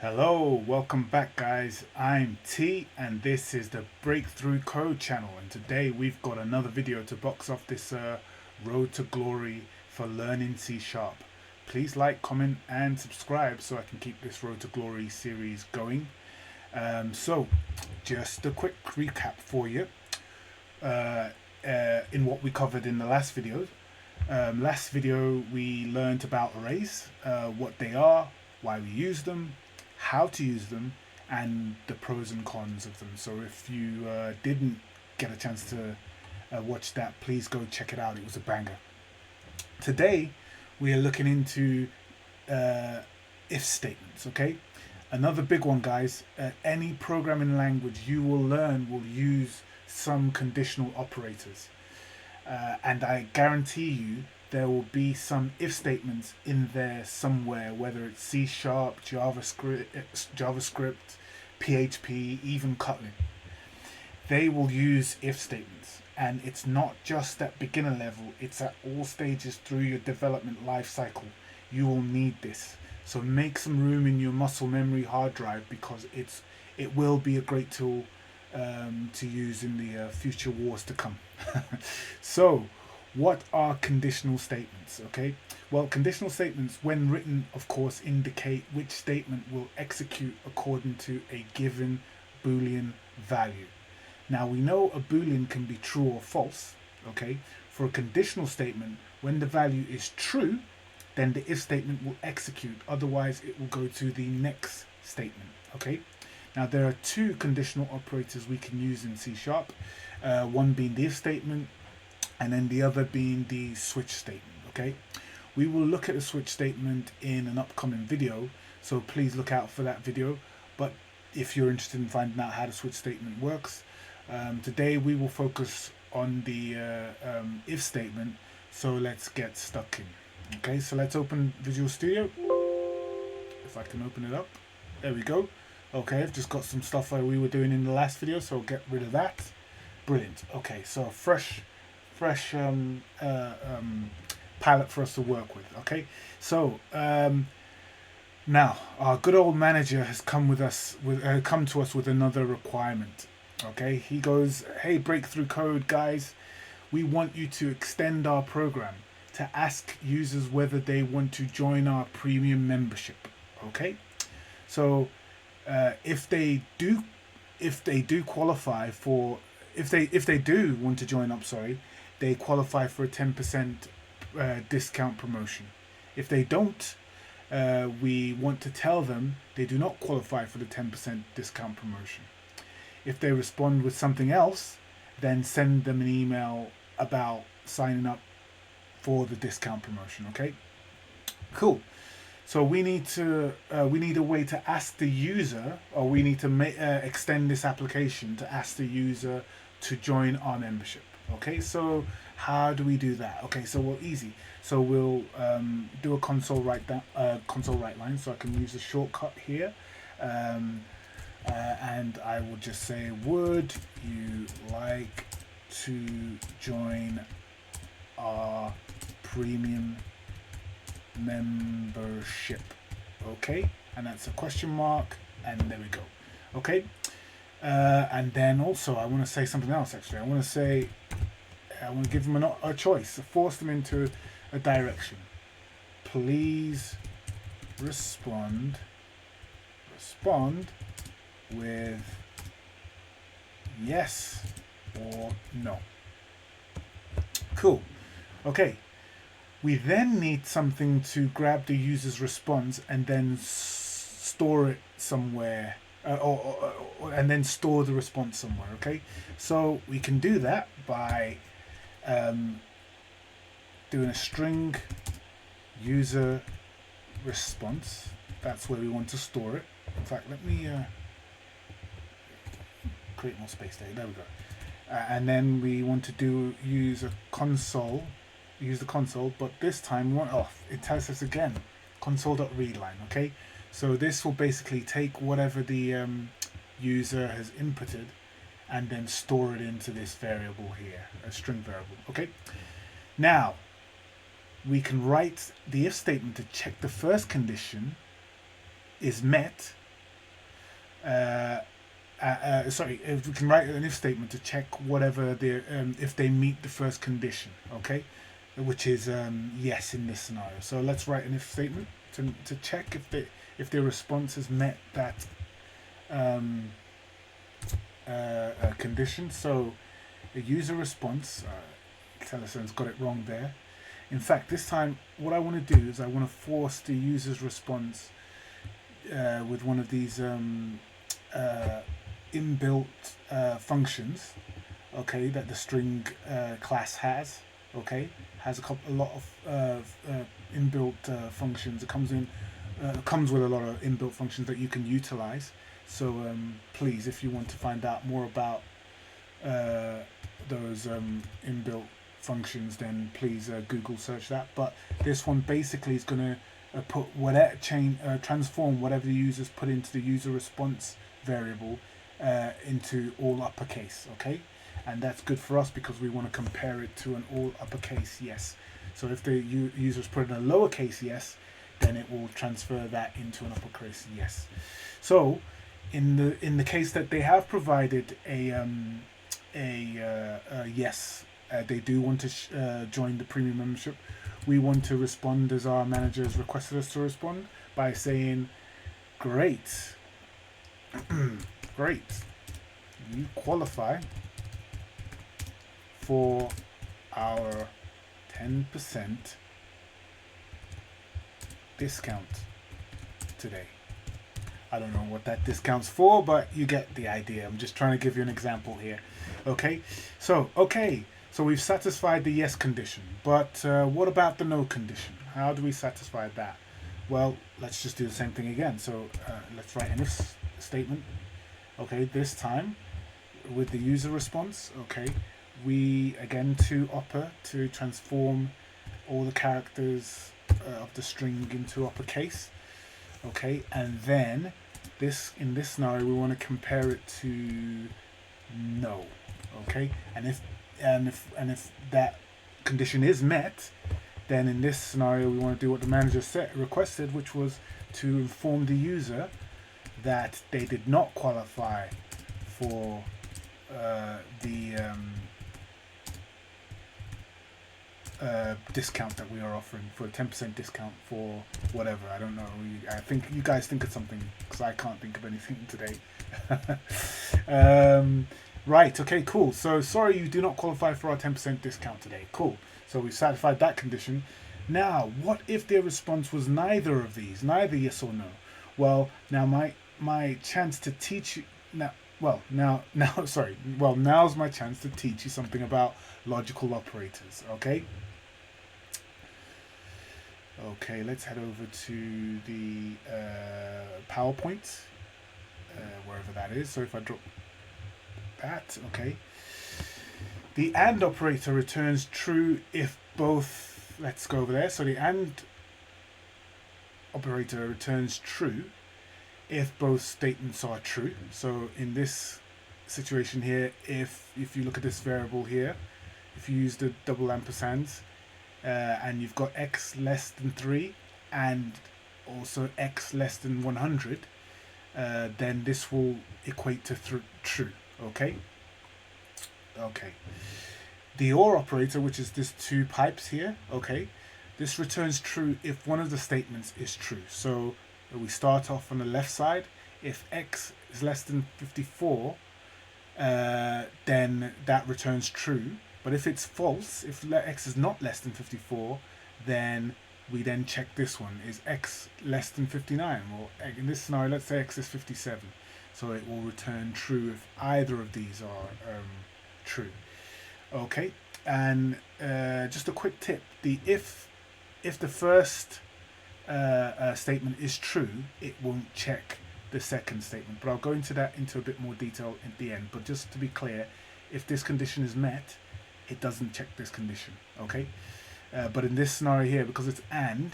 Hello, welcome back guys. I'm T and this is the Breakthrough Code channel, and today we've got another video to box off this road to glory for learning C Sharp. Please like, comment and subscribe so I can keep this road to glory series going. So just a quick recap for you in what we covered in the last video. Last video we learned about arrays, what they are, why we use them, how to use them, and the pros and cons of them. So if you didn't get a chance to watch that, please go check it out. It was a banger. Today we are looking into if statements. Okay, another big one, guys. Any programming language you will learn will use some conditional operators, and I guarantee you there will be some if statements in there somewhere, whether it's C Sharp, JavaScript, PHP, even Kotlin. They will use if statements, and it's not just at beginner level, it's at all stages through your development life cycle. You will need this. So make some room in your muscle memory hard drive, because it will be a great tool to use in the future wars to come. So what are conditional statements? Okay, well, conditional statements, when written, of course, indicate which statement will execute according to a given Boolean value. Now we know a Boolean can be true or false. Okay, for a conditional statement, when the value is true, then the if statement will execute, otherwise it will go to the next statement. Okay, now there are two conditional operators we can use in C Sharp, one being the if statement and then the other being the switch statement. Okay, we will look at the switch statement in an upcoming video, so please look out for that video. But if you're interested in finding out how the switch statement works, today we will focus on the if statement. So let's get stuck in. Okay, so let's open Visual Studio, if I can open it up. There we go. Okay, I've just got some stuff that we were doing in the last video, so I'll get rid of that. Brilliant. Okay, so fresh palette for us to work with. Okay, so now our good old manager has come to us with another requirement. Okay, he goes, hey, Breakthrough Code guys, we want you to extend our program to ask users whether they want to join our premium membership. Okay, so if they do qualify for, if they do want to join up, sorry, they qualify for a 10% discount promotion. If they don't, we want to tell them they do not qualify for the 10% discount promotion. If they respond with something else, then send them an email about signing up for the discount promotion. Okay, cool. So we need a way to ask the user, or we need to extend this application to ask the user to join our membership. Okay, so how do we do that? Okay, so we're easy. So we'll do a console write line. So I can use a shortcut here, and I will just say, would you like to join our premium membership? Okay, and that's a question mark, and there we go. Okay, and then also I want to say something else. Actually, I want to give them a choice, force them into a direction. Please respond with yes or no. Cool. Okay, we then need something to grab the user's response and then store it somewhere, and then store the response somewhere. Okay, so we can do that by doing a string user response. That's where we want to store it. In fact, let me create more space there. There we go. And then we want to use the console, but this time we want it tells us again console.readline. Okay, so this will basically take whatever the user has inputted and then store it into this variable here, a string variable. Okay, now we can write the if statement to check the first condition is met sorry, if we can write an if statement to check whatever the if they meet the first condition, okay, which is yes in this scenario. So let's write an if statement to check if their response has met that condition. So a user response, Telesen's got it wrong there. In fact, this time what I want to do is I want to force the user's response with one of these inbuilt functions, okay, that the string class has, okay, has a lot of inbuilt functions. It comes with a lot of inbuilt functions that you can utilize. So please, if you want to find out more about those inbuilt functions, then please Google search that. But this one basically is going to put whatever transform whatever the users put into the user response variable into all uppercase, okay? And that's good for us because we want to compare it to an all uppercase yes. So if the users put in a lowercase yes, then it will transfer that into an uppercase yes. So in the case that they have provided a yes, they do want to join the premium membership, we want to respond as our manager has requested us to respond by saying, great, great, you qualify for our 10% discount today. I don't know what that discount's for, but you get the idea. I'm just trying to give you an example here. Okay, so we've satisfied the yes condition, but what about the no condition? How do we satisfy that? Well, let's just do the same thing again. So let's write an if statement. Okay, this time with the user response. Okay, we again to upper to transform all the characters of the string into uppercase. Okay, and then in this scenario we want to compare it to no. Okay, and if that condition is met, then in this scenario we want to do what the manager requested, which was to inform the user that they did not qualify for the discount that we are offering, for a 10% discount for whatever. I don't know. I think you guys think of something because I can't think of anything today. Right. Okay. Cool. So sorry, you do not qualify for our 10% discount today. Cool. So we've satisfied that condition. Now, what if their response was neither of these, neither yes or no? Well, now my chance to teach you now. Now's my chance to teach you something about logical operators. Okay. Okay, let's head over to the PowerPoint, wherever that is. So if I drop that, okay. The AND operator returns true if both, let's go over there. So the AND operator returns true if both statements are true. So in this situation here, if you look at this variable here, if you use the double ampersands, and you've got x less than 3 and also x less than 100, then this will equate to true. Okay. The OR operator, which is this two pipes here, okay, this returns true if one of the statements is true. So we start off on the left side. If x is less than 54, then that returns true. But if it's false, if x is not less than 54, then we then check this one. Is x less than 59? Well, in this scenario, let's say x is 57. So it will return true if either of these are true. Okay, and just a quick tip. If the first statement is true, it won't check the second statement. But I'll go into a bit more detail at the end. But just to be clear, if this condition is met, it doesn't check this condition, okay? But in this scenario here, because it's AND,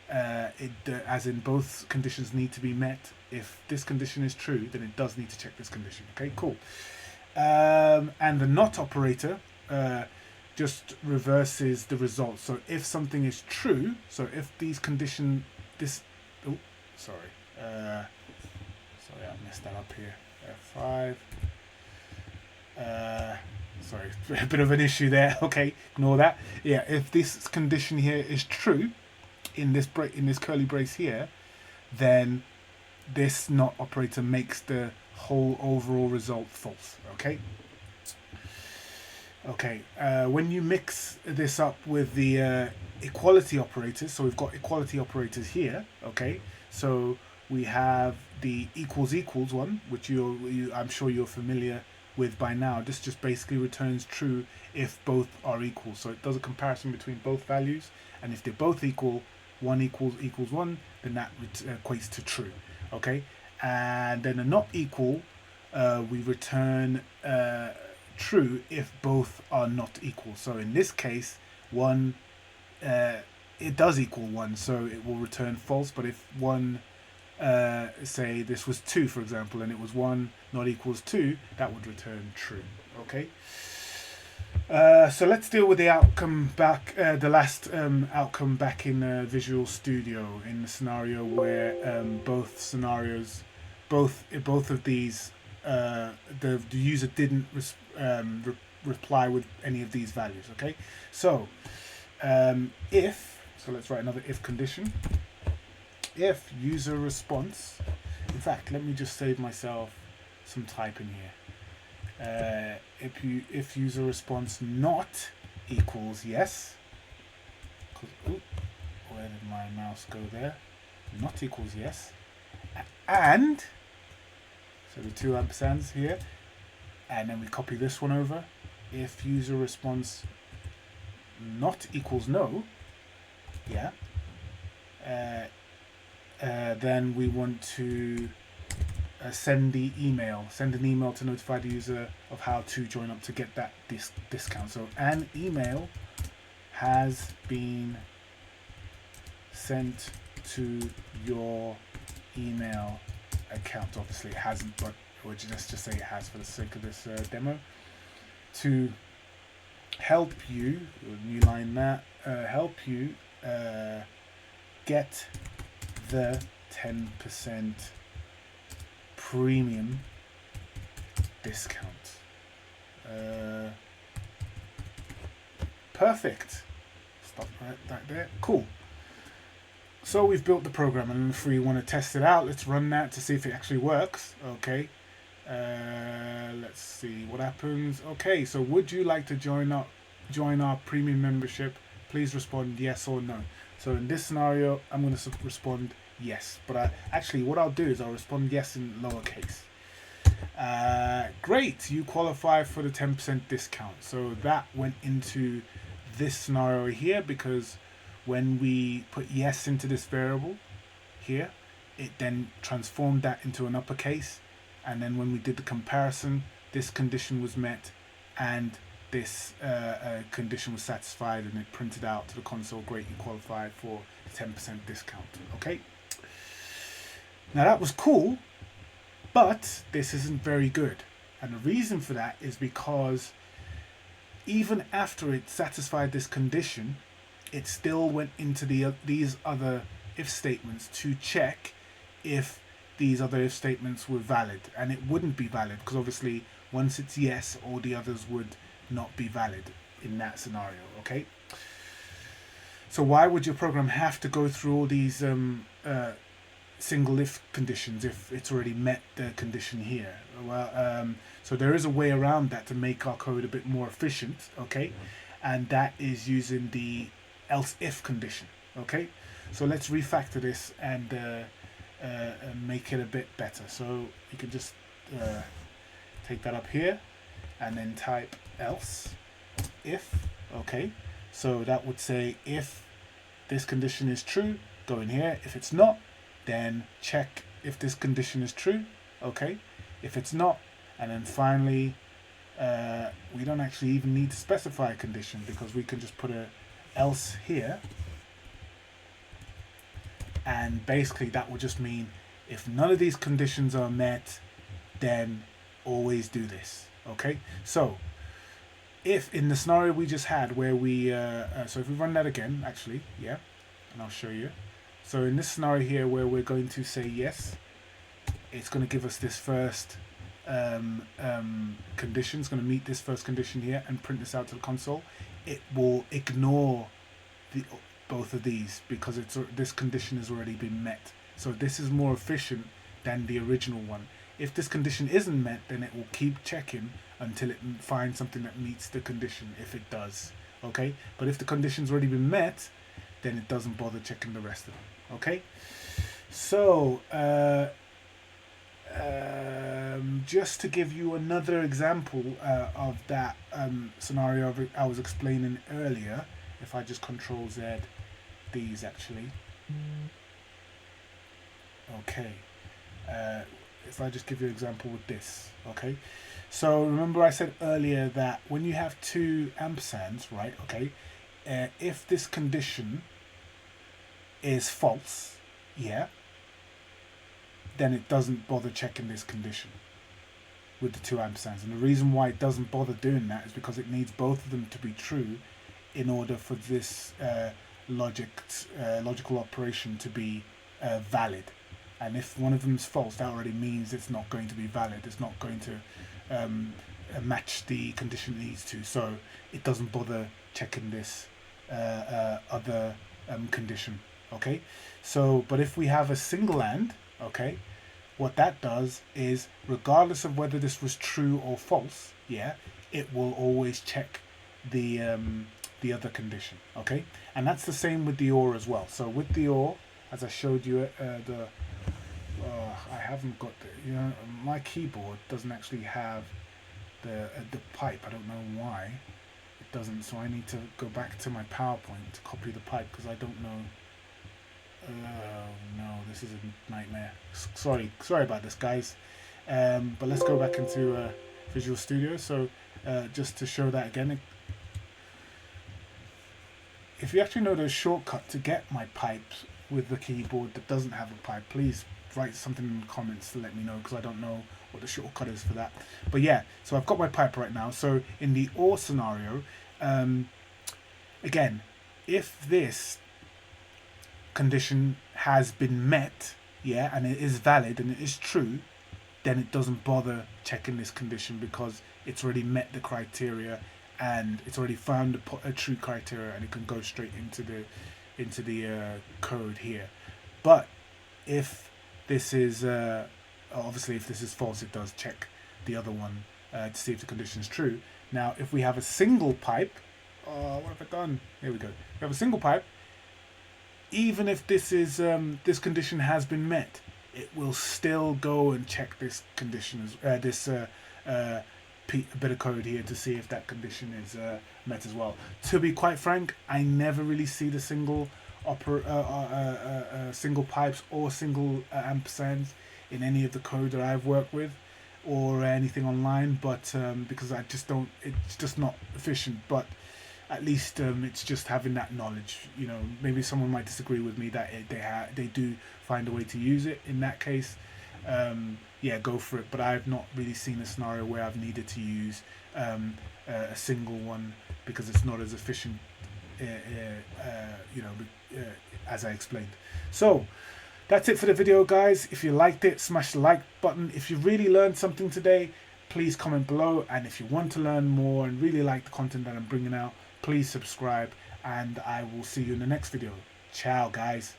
as in both conditions need to be met. If this condition is true, then it does need to check this condition. Okay, cool. And the NOT operator just reverses the result. So if something is true, so if these condition, Sorry, I messed that up here. F5. Sorry, a bit of an issue there. Okay, ignore that. Yeah, if this condition here is true in this curly brace here, then this not operator makes the whole overall result false. Okay. Okay. When you mix this up with the equality operators, so we've got equality operators here. Okay. So we have the equals equals one, which I'm sure you're familiar with by now. This just basically returns true if both are equal. So it does a comparison between both values, and if they're both equal, one equals one, then that equates to true. Okay, and then a not equal, we return true if both are not equal. So in this case, one it does equal one, so it will return false. But if one say this was 2, for example, and it was 1 not equals 2, that would return true. Okay. So let's deal with the outcome back, the last outcome back in Visual Studio, in the scenario where both of these, the user didn't reply with any of these values. Okay, so let's write another if condition. If user response, in fact, let me just save myself some typing here. If user response not equals yes, where did my mouse go there? Not equals yes, and so the 2 ampersands here, and then we copy this one over. If user response not equals no, yeah. Then we want to send an email to notify the user of how to join up to get that discount. So an email has been sent to your email account. Obviously it hasn't, but let's just say it has for the sake of this demo. To help you, new line that, help you get the 10% premium discount. Perfect. Stop right there. Cool. So we've built the program, and if we want to test it out, let's run that to see if it actually works. Okay. Let's see what happens. Okay, so would you like to join our premium membership? Please respond yes or no. So in this scenario, I'm going to respond yes. But actually, what I'll do is I'll respond yes in lowercase. Great, you qualify for the 10% discount. So that went into this scenario here, because when we put yes into this variable here, it then transformed that into an uppercase. And then when we did the comparison, this condition was met and this condition was satisfied, and it printed out to the console, great, you qualified for 10% discount. Okay. Now that was cool, but this isn't very good. And the reason for that is because even after it satisfied this condition, it still went into these other if statements to check if these other if statements were valid, and it wouldn't be valid because obviously once it's yes, all the others would not be valid in that scenario. Okay, so why would your program have to go through all these single if conditions if it's already met the condition here? Well, so there is a way around that to make our code a bit more efficient. Okay, and that is using the else if condition. Okay, so let's refactor this and make it a bit better. So you can just take that up here and then type else if. Okay, so that would say if this condition is true, go in here. If it's not, then check if this condition is true. Okay, if it's not, and then finally we don't actually even need to specify a condition, because we can just put a else here, and basically that would just mean if none of these conditions are met, then always do this. Okay, so if in the scenario we just had where we so if we run that again, actually, and I'll show you. So in this scenario here where we're going to say yes, it's going to give us this first condition. It's going to meet this first condition here and print this out to the console. It will ignore both of these because this condition has already been met. So this is more efficient than the original one. If this condition isn't met, then it will keep checking until it finds something that meets the condition, if it does. Okay, but if the condition's already been met, then it doesn't bother checking the rest of them. Okay, so just to give you another example of that scenario I was explaining earlier, if I just Control Z these actually. Okay, if I just give you an example with this. Okay, so remember I said earlier that when you have two ampersands, right? Okay, if this condition is false, yeah, then it doesn't bother checking this condition with the two ampersands. And the reason why it doesn't bother doing that is because it needs both of them to be true in order for this logical operation to be valid. And if one of them is false, that already means it's not going to be valid. It's not going to match the condition it needs to. So it doesn't bother checking this other condition. Okay, so but if we have a single AND, okay, what that does is, regardless of whether this was true or false, yeah, it will always check the other condition. Okay, and that's the same with the OR as well. So with the OR, as I showed you, I haven't got the, my keyboard doesn't actually have the pipe. I don't know why it doesn't. So I need to go back to my PowerPoint to copy the pipe because I don't know. No, this is a nightmare. Sorry about this, guys. But let's go back into Visual Studio. So just to show that again, if you actually know the shortcut to get my pipes with the keyboard that doesn't have a pipe, please write something in the comments to let me know, because I don't know what the shortcut is for that. But yeah, so I've got my pipe right now. So in the OR scenario, again, if this condition has been met, yeah, and it is valid and it is true, then it doesn't bother checking this condition because it's already met the criteria and it's already found a true criteria, and it can go straight into the code here. But if this is obviously if this is false, it does check the other one to see if the condition is true. Now if we have a single pipe, what have I done? Here we go. We have a single pipe. Even if this is this condition has been met, it will still go and check this condition, this bit of code here, to see if that condition is met as well. To be quite frank, I never really see the single pipes or single ampersands in any of the code that I've worked with or anything online, but because I just don't, it's just not efficient. But at least it's just having that knowledge. Maybe someone might disagree with me that they do find a way to use it. In that case, yeah, go for it. But I've not really seen a scenario where I've needed to use a single one because it's not as efficient, as I explained. So that's it for the video, guys. If you liked it, smash the like button. If you really learned something today, please comment below. And if you want to learn more and really like the content that I'm bringing out, please subscribe, and I will see you in the next video. Ciao, guys.